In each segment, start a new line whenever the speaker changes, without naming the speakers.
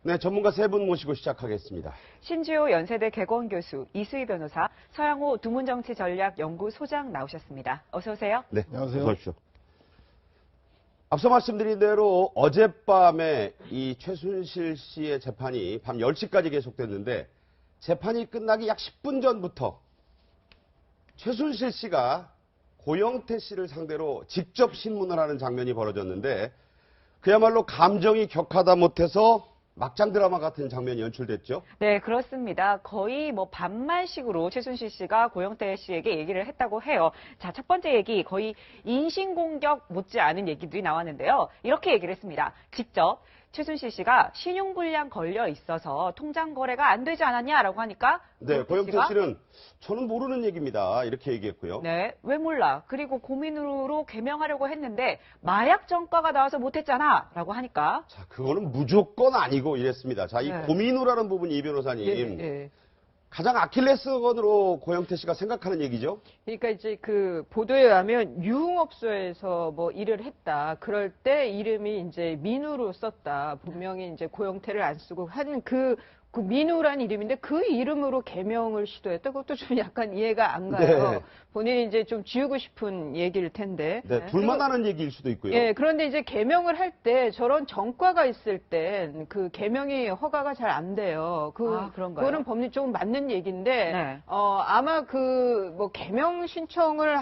네, 전문가 세 분 모시고 시작하겠습니다.
신지호 연세대 개건교수, 이수희 변호사, 서양호 두문정치전략연구소장 나오셨습니다. 어서 오세요.
네,
안녕하세요.
어서 오십시오. 앞서 말씀드린 대로 어젯밤에 이 최순실 씨의 재판이 밤 10시까지 계속됐는데 재판이 끝나기 약 10분 전부터 최순실 씨가 고영태 씨를 상대로 직접 신문을 하는 장면이 벌어졌는데 그야말로 감정이 격하다 못해서 막장 드라마 같은 장면이 연출됐죠?
네, 그렇습니다. 거의 뭐 반말식으로 최순실 씨가 고영태 씨에게 얘기를 했다고 해요. 자, 첫 번째 얘기, 거의 인신공격 못지않은 얘기들이 나왔는데요. 이렇게 얘기를 했습니다. 직접 최순실 씨가 신용불량 걸려 있어서 통장 거래가 안 되지 않았냐라고 하니까
네, 고영태 씨는 저는 모르는 얘기입니다. 이렇게 얘기했고요.
네, 왜 몰라? 그리고 고민으로 개명하려고 했는데 마약 전과가 나와서 못했잖아 라고 하니까
자, 그거는 무조건 아니고 이랬습니다. 자, 이
네.
고민우라는 부분 이 변호사님.
예.
가장 아킬레스건으로 고영태 씨가 생각하는 얘기죠?
그러니까 이제 그 보도에 의하면 유흥업소에서 뭐 일을 했다. 그럴 때 이름이 이제 민우로 썼다. 분명히 이제 고영태를 안 쓰고 하는 그 민우라는 이름인데 그 이름으로 개명을 시도했다. 그것도 좀 약간 이해가 안 가요.
네.
본인이 이제 좀 지우고 싶은 얘기일 텐데.
네, 둘만 아는 얘기일 수도 있고요.
예, 그런데 이제 개명을 할 때 저런 전과가 있을 땐 그 개명이 허가가 잘 안 돼요.
그런가요?
그거는 법률적으로 맞는 얘기인데,
네.
아마 뭐 개명 신청을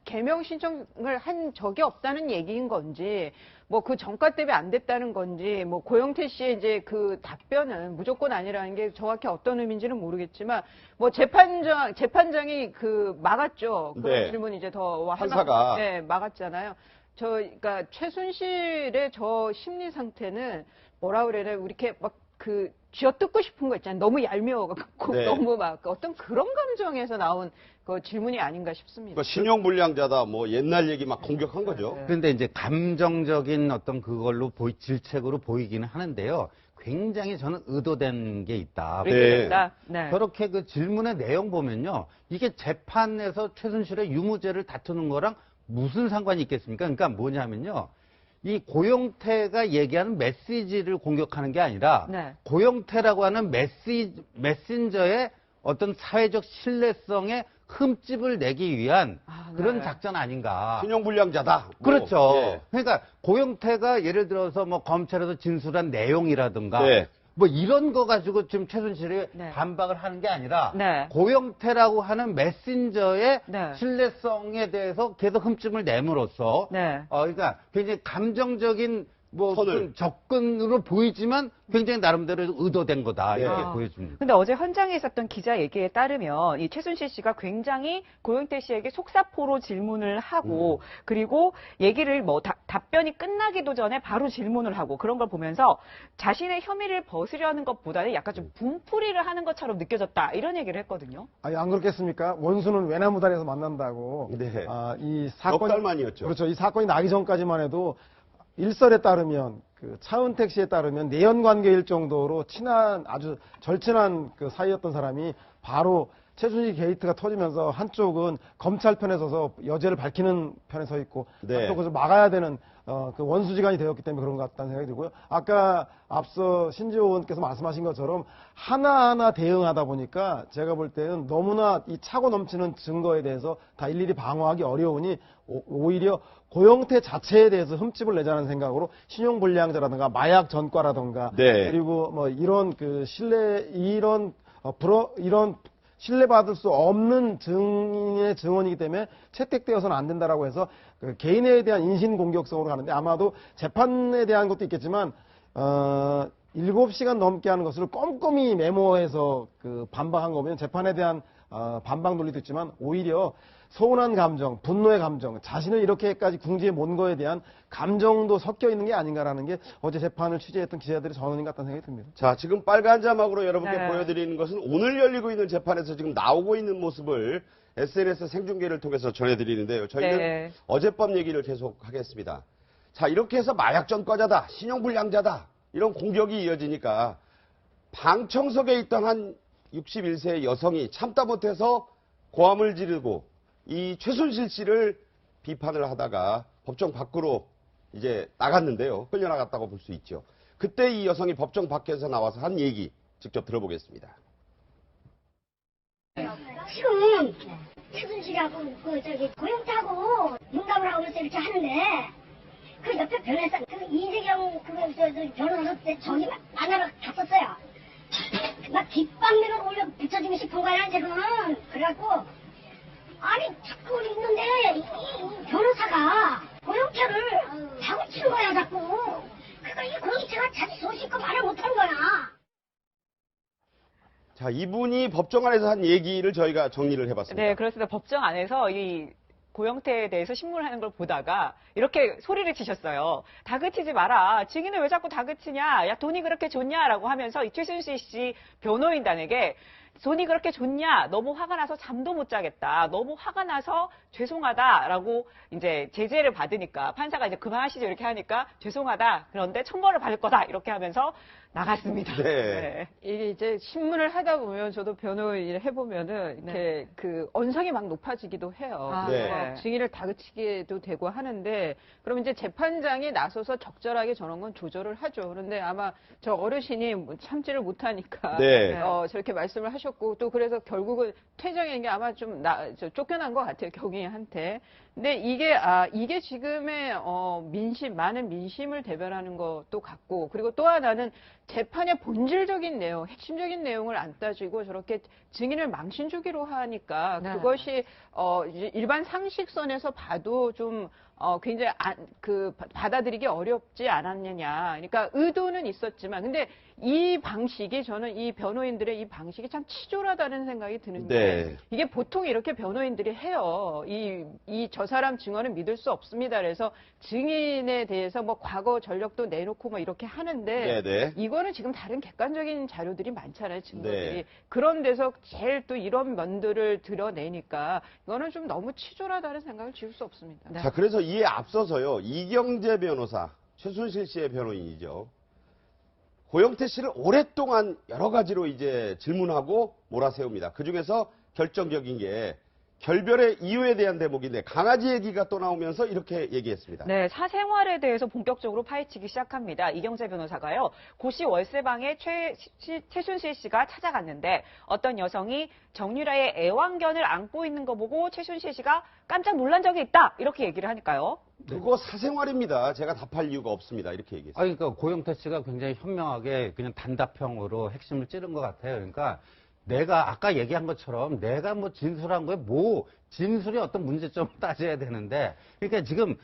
개명 신청을 한 적이 없다는 얘기인 건지, 뭐 그 전과 때문에 안 됐다는 건지, 뭐 고영태 씨의 이제 그 답변은 무조건 아니라는 게 정확히 어떤 의미인지는 모르겠지만, 뭐 재판장이 그 막았죠. 그런
네.
질문 이제 더
판사가.
네, 막았잖아요. 그러니까 최순실의 저 심리 상태는 뭐라 그래야 돼? 이렇게 막 그 쥐어뜯고 싶은 거 있잖아요. 너무 얄미워갖고
네.
너무 막 어떤 그런 감정에서 나온 그 질문이 아닌가 싶습니다.
그러니까 신용불량자다, 뭐 옛날 얘기 막 공격한 거죠.
네.
그런데 이제 감정적인 어떤 그걸로 질책으로 보이기는 하는데요. 굉장히 저는 의도된 게 있다.
네.
그렇습니다. 네.
저렇게 그 질문의 내용 보면요. 이게 재판에서 최순실의 유무죄를 다투는 거랑 무슨 상관이 있겠습니까? 그러니까 뭐냐면요. 이 고영태가 얘기하는 메시지를 공격하는 게 아니라
네.
고영태라고 하는 메신저의 어떤 사회적 신뢰성에 흠집을 내기 위한 그런
네.
작전 아닌가.
신용불량자다. 뭐,
그렇죠.
예.
그러니까 고영태가 예를 들어서 뭐 검찰에서 진술한 내용이라든가
네.
뭐 이런 거 가지고 지금 최순실이
네.
반박을 하는 게 아니라
네.
고영태라고 하는 메신저의
네.
신뢰성에 대해서 계속 흠집을 내므로써
네.
그러니까 굉장히 감정적인 뭐
선을.
그 접근으로 보이지만 굉장히 나름대로 의도된 거다 이렇게
네.
보여줍니다.
근데 어제 현장에 있었던 기자 얘기에 따르면 이 최순실 씨가 굉장히 고영태 씨에게 속사포로 질문을 하고 그리고 얘기를 뭐 답변이 끝나기도 전에 바로 질문을 하고 그런 걸 보면서 자신의 혐의를 벗으려는 것보다는 약간 좀 분풀이를 하는 것처럼 느껴졌다 이런 얘기를 했거든요.
아니, 안 그렇겠습니까? 원수는 외나무다리에서 만난다고.
네.
이
넉 달 만이었죠.
그렇죠. 이 사건이 나기 전까지만 해도 일설에 따르면 그 차은택 씨에 따르면 내연 관계일 정도로 친한 아주 절친한 그 사이였던 사람이 바로 최순실 게이트가 터지면서 한쪽은 검찰 편에 서서 여죄를 밝히는 편에 서 있고
네.
한쪽은 막아야 되는 그 원수지간이 되었기 때문에 그런 것 같다는 생각이 들고요. 아까 앞서 신지호 의원께서 말씀하신 것처럼 하나하나 대응하다 보니까 제가 볼 때는 너무나 이 차고 넘치는 증거에 대해서 다 일일이 방어하기 어려우니 오히려 고영태 자체에 대해서 흠집을 내자는 생각으로 신용불량자라든가 마약 전과라든가
네.
그리고 뭐 이런 그 이런 신뢰받을 수 없는 증인의 증언이기 때문에 채택되어서는 안 된다라고 해서 그 개인에 대한 인신공격성으로 가는데 아마도 재판에 대한 것도 있겠지만 7시간 넘게 하는 것을 꼼꼼히 메모해서 그 반박한 거면 재판에 대한 반박 논리도 있지만 오히려 서운한 감정, 분노의 감정, 자신을 이렇게까지 궁지에 몬 거에 대한 감정도 섞여 있는 게 아닌가라는 게 어제 재판을 취재했던 기자들의 전언인 것 같다는 생각이 듭니다.
자, 지금 빨간 자막으로 여러분께
네.
보여드리는 것은 오늘 열리고 있는 재판에서 지금 나오고 있는 모습을 SNS 생중계를 통해서 전해드리는데요. 저희는
네.
어젯밤 얘기를 계속 하겠습니다. 자, 이렇게 해서 마약 전과자다, 신용불량자다 이런 공격이 이어지니까 방청석에 있던 한 61세의 여성이 참다 못해서 고함을 지르고 이 최순실 씨를 비판을 하다가 법정 밖으로 이제 나갔는데요. 끌려나갔다고 볼 수 있죠. 그때 이 여성이 법정 밖에서 나와서 한 얘기 직접 들어보겠습니다.
지금 최순실하고 고영태하고 문감을 하면서 이렇게 하는데 그 옆에 변호사 그 이재경 변호사 때 저기 만나러 갔었어요. 막 뒷방면을 올려 붙여주고 싶은 거야 지금. 그래갖고 아니 자꾸 있는데 이 변호사가 고영태를 사고치는 거야 자꾸. 그러니까 이 고영태가 자기 소식껏 말을 못하는 거야.
자, 이분이 법정 안에서 한 얘기를 저희가 정리를 해봤습니다.
네, 그렇습니다. 법정 안에서 이 고영태에 대해서 신문하는 걸 보다가 이렇게 소리를 치셨어요. 다그치지 마라. 증인을 왜 자꾸 다그치냐. 야, 돈이 그렇게 좋냐라고 하면서 이 최순실 씨 변호인단에게 돈이 그렇게 좋냐? 너무 화가 나서 잠도 못 자겠다. 너무 화가 나서 죄송하다라고 이제 제재를 받으니까 판사가 이제 그만하시죠 이렇게 하니까 죄송하다. 그런데 처벌을 받을 거다 이렇게 하면서 나갔습니다.
네.
이게 이제 신문을 하다 보면 저도 변호 일을 해보면은 이렇게 그 언성이 막 높아지기도 해요.
아,
네.
막 증인을 다그치기도 되고 하는데 그럼 이제 재판장이 나서서 적절하게 저런 건 조절을 하죠. 그런데 아마 저 어르신이 참지를 못하니까
네.
저렇게 말씀을 하셨고 또 그래서 결국은 퇴정인 게 아마 좀 쫓겨난 것 같아요. 경위한테. 근데 이게 지금의 많은 민심을 대변하는 것도 같고 그리고 또 하나는 재판의 본질적인 내용, 핵심적인 내용을 안 따지고 저렇게 증인을 망신 주기로 하니까
네.
그것이 이제 일반 상식선에서 봐도 좀 굉장히 받아들이기 어렵지 않았느냐. 그러니까 의도는 있었지만 근데 이 방식이 저는 이 변호인들의 이 방식이 참 치졸하다는 생각이 드는 게
네.
이게 보통 이렇게 변호인들이 해요. 저 사람 증언은 믿을 수 없습니다. 그래서 증인에 대해서 뭐 과거 전력도 내놓고 뭐 이렇게 하는데
네네.
이거는 지금 다른 객관적인 자료들이 많잖아요. 증거들이.
네.
그런 데서 제일 또 이런 면들을 드러내니까 이거는 좀 너무 치졸하다는 생각을 지울 수 없습니다.
네.
자, 그래서 이에 앞서서요, 이경재 변호사, 최순실 씨의 변호인이죠. 고영태 씨를 오랫동안 여러 가지로 이제 질문하고 몰아세웁니다. 그 중에서 결정적인 게 결별의 이유에 대한 대목인데 강아지 얘기가 또 나오면서 이렇게 얘기했습니다.
네, 사생활에 대해서 본격적으로 파헤치기 시작합니다. 이경재 변호사가요. 고시 월세방에 최순실 씨가 찾아갔는데 어떤 여성이 정유라의 애완견을 안고 있는 거 보고 최순실 씨가 깜짝 놀란 적이 있다. 이렇게 얘기를 하니까요.
그거 사생활입니다. 제가 답할 이유가 없습니다. 이렇게 얘기했어요.
그러니까 고영태 씨가 굉장히 현명하게 그냥 단답형으로 핵심을 찌른 것 같아요. 그러니까 내가 아까 얘기한 것처럼 내가 뭐 진술한 거에 진술이 어떤 문제점을 따져야 되는데 그러니까 지금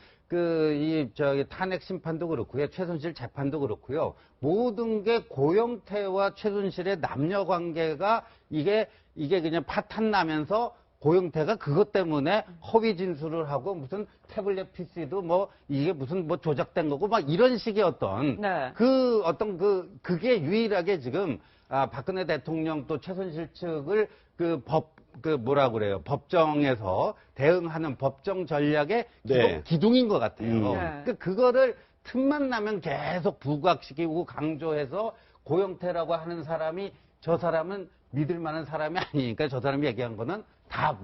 탄핵 심판도 그렇고요. 최순실 재판도 그렇고요. 모든 게 고영태와 최순실의 남녀 관계가 이게 그냥 파탄 나면서 고영태가 그것 때문에 허위 진술을 하고 무슨 태블릿 PC도 뭐 이게 무슨 뭐 조작된 거고 막 이런 식의 어떤
네.
그게 유일하게 지금 박근혜 대통령 또 최순실 측을 법정에서 대응하는 법정 전략의
네.
기둥인 것 같아요.
네.
그러니까 그거를 틈만 나면 계속 부각시키고 강조해서 고영태라고 하는 사람이 저 사람은 믿을 만한 사람이 아니니까 저 사람이 얘기한 거는 다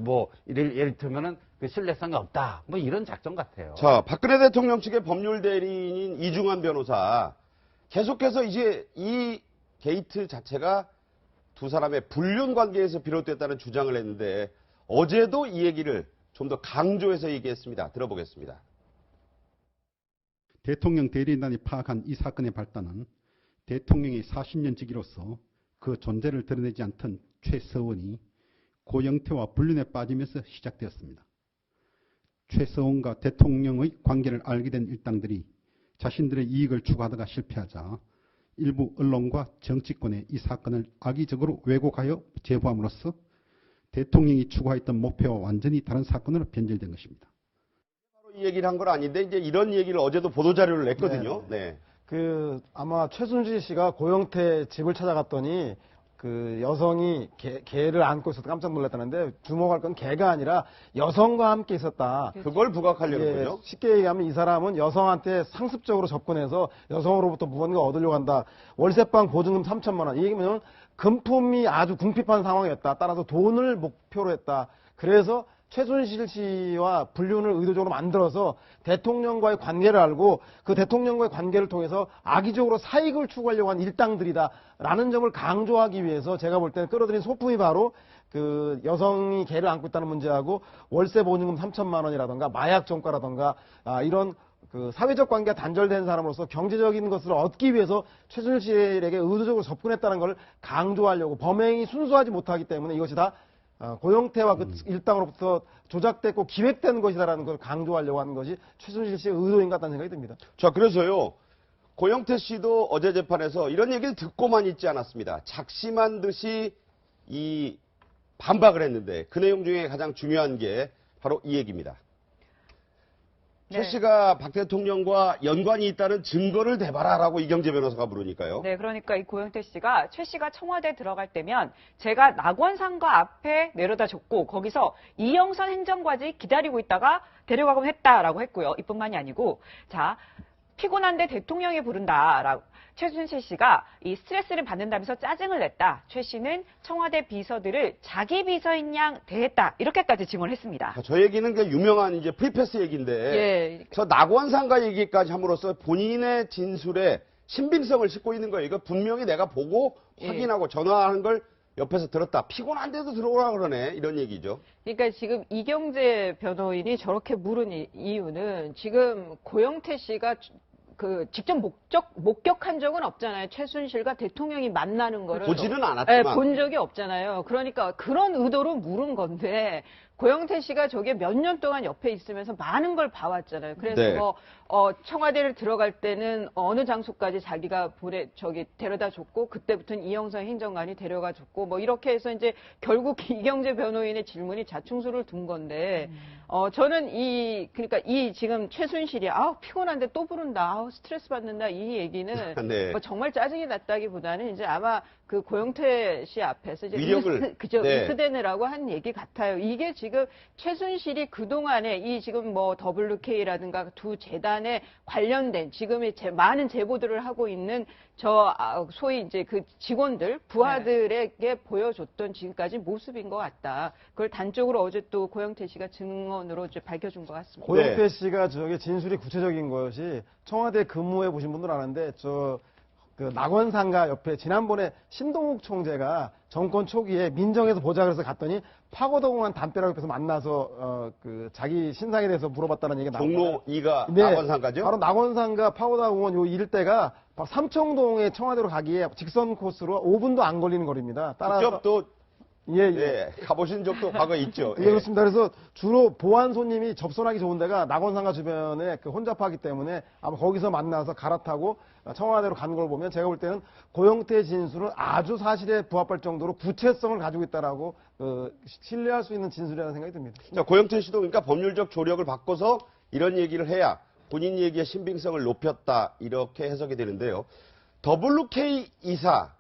예를 들면은 그 신뢰성이 없다. 뭐 이런 작전 같아요.
자, 박근혜 대통령 측의 법률 대리인인 이중환 변호사 계속해서 이제 이 게이트 자체가 두 사람의 불륜 관계에서 비롯됐다는 주장을 했는데 어제도 이 얘기를 좀 더 강조해서 얘기했습니다. 들어보겠습니다.
대통령 대리인단이 파악한 이 사건의 발단은 대통령이 40년 직위로서 그 존재를 드러내지 않던 최서원이 고영태와 불륜에 빠지면서 시작되었습니다. 최서원과 대통령의 관계를 알게 된 일당들이 자신들의 이익을 추구하다가 실패하자 일부 언론과 정치권에 이 사건을 악의적으로 왜곡하여 제보함으로써 대통령이 추구했던 목표와 완전히 다른 사건으로 변질된 것입니다.
이 얘기를 한 건 아닌데 이제 이런 얘기를 어제도 보도자료를 냈거든요. 네.
아마 최순실 씨가 고영태 집을 찾아갔더니 그 여성이 개를 안고 있어서 깜짝 놀랐다는데 주목할 건 개가 아니라 여성과 함께 있었다.
그걸 부각하려는
예,
거죠.
쉽게 얘기하면 이 사람은 여성한테 상습적으로 접근해서 여성으로부터 무언가 얻으려고 한다. 월세방 보증금 3천만 원. 이 얘기면 금품이 아주 궁핍한 상황이었다. 따라서 돈을 목표로 했다. 그래서 최순실 씨와 불륜을 의도적으로 만들어서 대통령과의 관계를 알고 그 대통령과의 관계를 통해서 악의적으로 사익을 추구하려고 한 일당들이다라는 점을 강조하기 위해서 제가 볼 때는 끌어들인 소품이 바로 그 여성이 개를 안고 있다는 문제하고 월세 보증금 3천만 원이라던가 마약 전과라던가 이런 그 사회적 관계가 단절된 사람으로서 경제적인 것을 얻기 위해서 최순실에게 의도적으로 접근했다는 걸 강조하려고 범행이 순수하지 못하기 때문에 이것이 다 고영태와 그 일당으로부터 조작됐고 기획된 것이다라는 걸 강조하려고 하는 것이 최순실 씨의 의도인 것 같다는 생각이 듭니다.
자, 그래서요. 고영태 씨도 어제 재판에서 이런 얘기를 듣고만 있지 않았습니다. 작심한 듯이 이 반박을 했는데 그 내용 중에 가장 중요한 게 바로 이 얘기입니다. 최 씨가 박 대통령과 연관이 있다는 증거를 대봐라라고 이경재 변호사가 물으니까요.
네, 그러니까 이 고영태 씨가 최 씨가 청와대 들어갈 때면 제가 낙원상가 앞에 내려다 줬고 거기서 이영선 행정관이 기다리고 있다가 데려가곤 했다라고 했고요. 이뿐만이 아니고 자 피곤한데 대통령이 부른다라고 최순실 씨가 이 스트레스를 받는다면서 짜증을 냈다. 최 씨는 청와대 비서들을 자기 비서인 양 대했다. 이렇게까지 증언을 했습니다.
저 얘기는 그 유명한 이제 프리패스 얘기인데
예.
저 낙원상가 얘기까지 함으로써 본인의 진술에 신빙성을 싣고 있는 거예요. 이거 분명히 내가 보고 확인하고 전화하는 걸 옆에서 들었다. 피곤한데도 들어오라 그러네. 이런 얘기죠.
그러니까 지금 이경재 변호인이 저렇게 물은 이유는 지금 고영태 씨가 그 직접 목격한 적은 없잖아요. 최순실과 대통령이 만나는 거를
보지는 않았지만.
네, 본 적이 없잖아요. 그러니까 그런 의도로 물은 건데 고영태 씨가 저게 몇 년 동안 옆에 있으면서 많은 걸 봐왔잖아요. 그래서
네.
뭐 청와대를 들어갈 때는 어느 장소까지 자기가 데려다 줬고 그때부터는 이영선 행정관이 데려가 줬고 뭐 이렇게 해서 이제 결국 이경재 변호인의 질문이 자충수를 둔 건데 저는 그러니까 지금 최순실이 피곤한데 또 부른다. 스트레스 받는다. 이 얘기는
네.
뭐 정말 짜증이 났다기보다는 이제 아마 그 고영태 씨 앞에서 이제
위력을
의스대느라고 한 얘기 같아요. 이게 지금 최순실이 그동안에 이 지금 뭐 WK라든가 두 재단에 관련된 지금의 많은 제보들을 하고 있는 소위 이제 그 직원들, 부하들에게 보여줬던 지금까지 모습인 것 같다. 그걸 단적으로 어제 또 고영태 씨가 증언으로 이제 밝혀준 것 같습니다.
고영태 씨가 저게 진술이 구체적인 것이 청와대 근무해 보신 분들은 아는데 그 낙원상가 옆에 지난번에 신동욱 총재가 정권 초기에 민정에서 보자 그래서 갔더니 파고다공원 담벼락 옆에서 만나서 그 자기 신상에 대해서 물어봤다는 얘기가 나옵니다.
종로 2가 낙원상가죠?
바로 낙원상가 파고다공원 요 일대가 삼청동의 청와대로 가기에 직선 코스로 5분도 안 걸리는 거리입니다. 따라서
또
예.
가보신 적도 과거에 있죠.
예, 그렇습니다. 그래서 주로 보안 손님이 접선하기 좋은 데가 낙원상가 주변에 그 혼잡하기 때문에 아마 거기서 만나서 갈아타고 청와대로 가는 걸 보면 제가 볼 때는 고영태 진술은 아주 사실에 부합할 정도로 구체성을 가지고 있다라고 신뢰할 수 있는 진술이라는 생각이 듭니다.
자, 고영태 씨도 그러니까 법률적 조력을 바꿔서 이런 얘기를 해야 본인 얘기의 신빙성을 높였다 이렇게 해석이 되는데요. WK 이사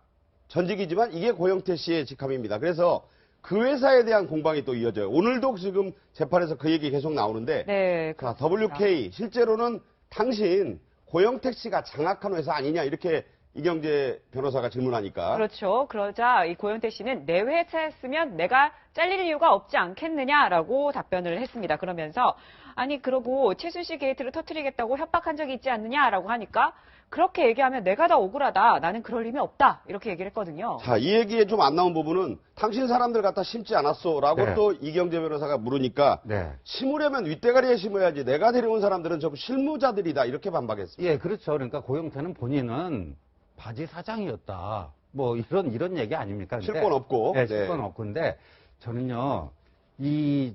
전직이지만 이게 고영태 씨의 직함입니다. 그래서 그 회사에 대한 공방이 또 이어져요. 오늘도 지금 재판에서 그 얘기 계속 나오는데
네,
자, WK 실제로는 당신 고영태 씨가 장악한 회사 아니냐 이렇게 이경재 변호사가 질문하니까
그렇죠. 그러자 이 고영태 씨는 내 회사였으면 내가 잘릴 이유가 없지 않겠느냐라고 답변을 했습니다. 그러면서 아니 그러고 최순실 게이트를 터뜨리겠다고 협박한 적이 있지 않느냐라고 하니까 그렇게 얘기하면 내가 다 억울하다. 나는 그럴 힘이 없다. 이렇게 얘기를 했거든요.
자, 이 얘기에 좀 안 나온 부분은 당신 사람들 갖다 심지 않았어라고
네.
또 이경재 변호사가 물으니까
네.
심으려면 윗대가리에 심어야지 내가 데려온 사람들은 전부 실무자들이다 이렇게 반박했습니다.
예, 그렇죠. 그러니까 고영태는 본인은 바지 사장이었다. 뭐 이런 얘기 아닙니까? 근데,
실 건 없고.
네, 실 건 없고. 근데 저는요,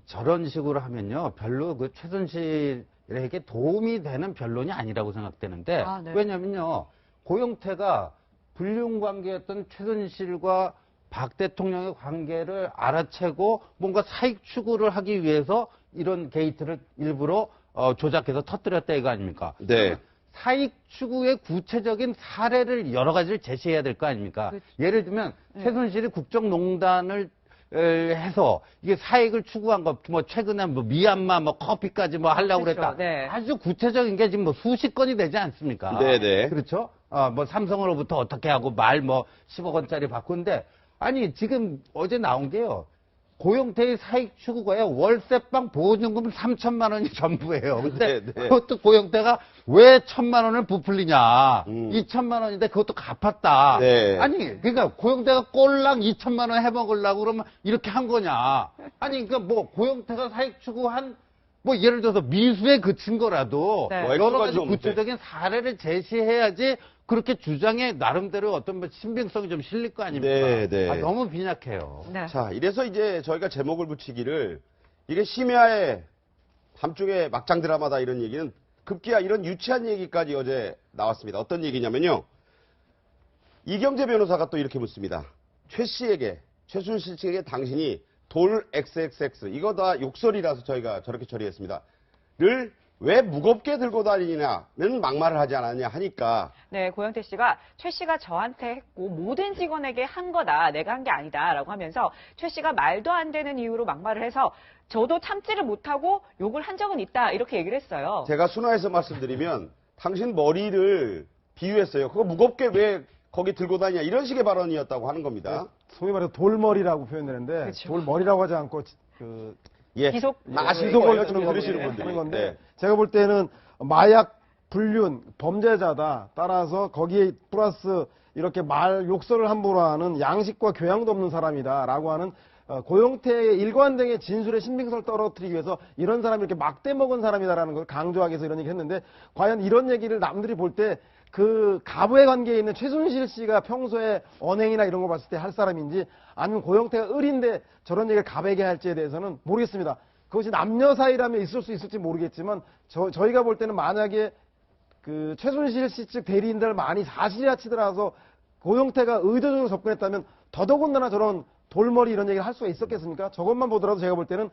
저런 식으로 하면요, 별로 그 최순실에게 도움이 되는 변론이 아니라고 생각되는데,
네.
왜냐면요, 고영태가 불륜 관계였던 최순실과 박 대통령의 관계를 알아채고 뭔가 사익 추구를 하기 위해서 이런 게이트를 일부러 조작해서 터뜨렸다 이거 아닙니까?
네.
사익 추구의 구체적인 사례를 여러 가지를 제시해야 될 거 아닙니까?
그렇죠.
예를 들면 최순실이 국정농단을 해서 이게 사익을 추구한 거, 뭐 최근에 뭐 미얀마 뭐 커피까지 뭐 하려고
그렇죠.
그랬다.
네.
아주 구체적인 게 지금 뭐 수십 건이 되지 않습니까?
네네.
그렇죠? 뭐 삼성으로부터 어떻게 하고 말 뭐 10억 원짜리 바꾸는데 아니 지금 어제 나온 게요. 고영태의 사익 추구가에 월세방 보증금 3천만 원이 전부예요. 근데
네, 네.
그것도 고영태가 왜 1,000만 원을 부풀리냐. 2천만 원인데 그것도 갚았다.
네.
아니, 그러니까 고영태가 꼴랑 2천만 원 해먹으려고 그러면 이렇게 한 거냐. 아니, 그러니까 뭐 고영태가 사익 추구한 뭐 예를 들어서 미수에 그친 거라도
네.
뭐
여러 가지
없는데.
구체적인 사례를 제시해야지 그렇게 주장에 나름대로 어떤 뭐 신빙성이 좀 실릴 거 아닙니까?
네, 네.
아, 너무 빈약해요.
네.
자, 이래서 이제 저희가 제목을 붙이기를 이게 심야의 밤중에 막장 드라마다 이런 얘기는 급기야 이런 유치한 얘기까지 어제 나왔습니다. 어떤 얘기냐면요. 이경재 변호사가 또 이렇게 묻습니다. 최 씨에게, 최순실 씨에게 당신이 돌 XXX, 이거 다 욕설이라서 저희가 저렇게 처리했습니다. 를 왜 무겁게 들고 다니냐는 막말을 하지 않았냐 하니까
네, 고영태 씨가 최 씨가 저한테 했고 모든 직원에게 한 거다. 내가 한 게 아니다라고 하면서 최 씨가 말도 안 되는 이유로 막말을 해서 저도 참지를 못하고 욕을 한 적은 있다. 이렇게 얘기를 했어요.
제가 순화해서 말씀드리면 당신 머리를 비유했어요. 그거 무겁게 왜 거기 들고 다니냐 이런 식의 발언이었다고 하는 겁니다.
소위 말해서 돌머리라고 표현되는데
그렇죠.
돌머리라고 하지 않고 그
예.
기속
아시는
기속을
거예요, 지금
하는
들으시는
건데,
분들이.
하는 건데
네.
제가 볼 때는 마약 불륜 범죄자다. 따라서 거기에 플러스 이렇게 말 욕설을 함부로 하는 양식과 교양도 없는 사람이다라고 하는 고영태의 일관되게 진술의 신빙성을 떨어뜨리기 위해서 이런 사람이 이렇게 막대 먹은 사람이다라는 걸 강조하기 위해서 이런 얘기 했는데 과연 이런 얘기를 남들이 볼 때 그 가부의 관계에 있는 최순실 씨가 평소에 언행이나 이런 거 봤을 때 할 사람인지 아니면 고영태가 을인데 저런 얘기를 가베게 할지에 대해서는 모르겠습니다. 그것이 남녀 사이라면 있을 수 있을지 모르겠지만 저희가 볼 때는 만약에 그 최순실 씨 측 대리인들 많이 사실이라 치더라도 고영태가 의도적으로 접근했다면 더더군다나 저런 돌머리 이런 얘기를 할 수가 있었겠습니까? 저것만 보더라도 제가 볼 때는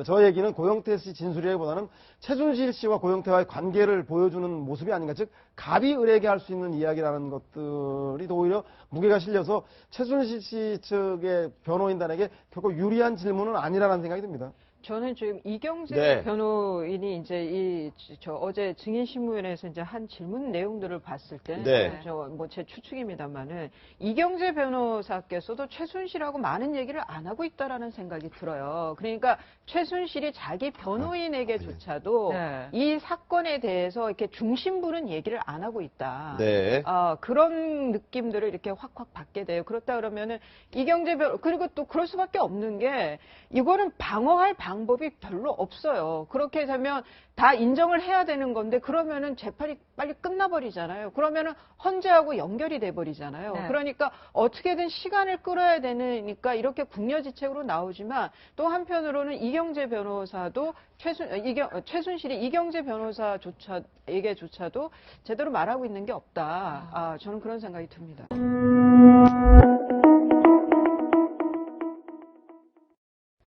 저 얘기는 고영태 씨 진술이라기보다는 최순실 씨와 고영태와의 관계를 보여주는 모습이 아닌가. 즉 갑이 을에게 할 수 있는 이야기라는 것들이 오히려 무게가 실려서 최순실 씨 측의 변호인단에게 결코 유리한 질문은 아니라는 생각이 듭니다.
저는 지금 이경재
네.
변호인이 이제 어제 증인신문에서 이제 한 질문 내용들을 봤을 때,
네.
뭐 제 추측입니다만은 이경재 변호사께서도 최순실하고 많은 얘기를 안 하고 있다라는 생각이 들어요. 그러니까 최순실이 자기 변호인에게조차도
네.
이 사건에 대해서 이렇게 중심부는 얘기를 안 하고 있다.
네.
그런 느낌들을 이렇게 확확 받게 돼요. 그렇다 그러면은 이경재 변호 그리고 또 그럴 수밖에 없는 게 이거는 방어할 방법이 별로 없어요. 그렇게 되면 다 인정을 해야 되는 건데 그러면은 재판이 빨리 끝나버리잖아요. 그러면은 헌재하고 연결이 돼버리잖아요.
네.
그러니까 어떻게든 시간을 끌어야 되니까 이렇게 국려지책으로 나오지만 또 한편으로는 이경재 변호사도 최순실이 이경재 변호사에게조차도 제대로 말하고 있는 게 없다. 저는 그런 생각이 듭니다.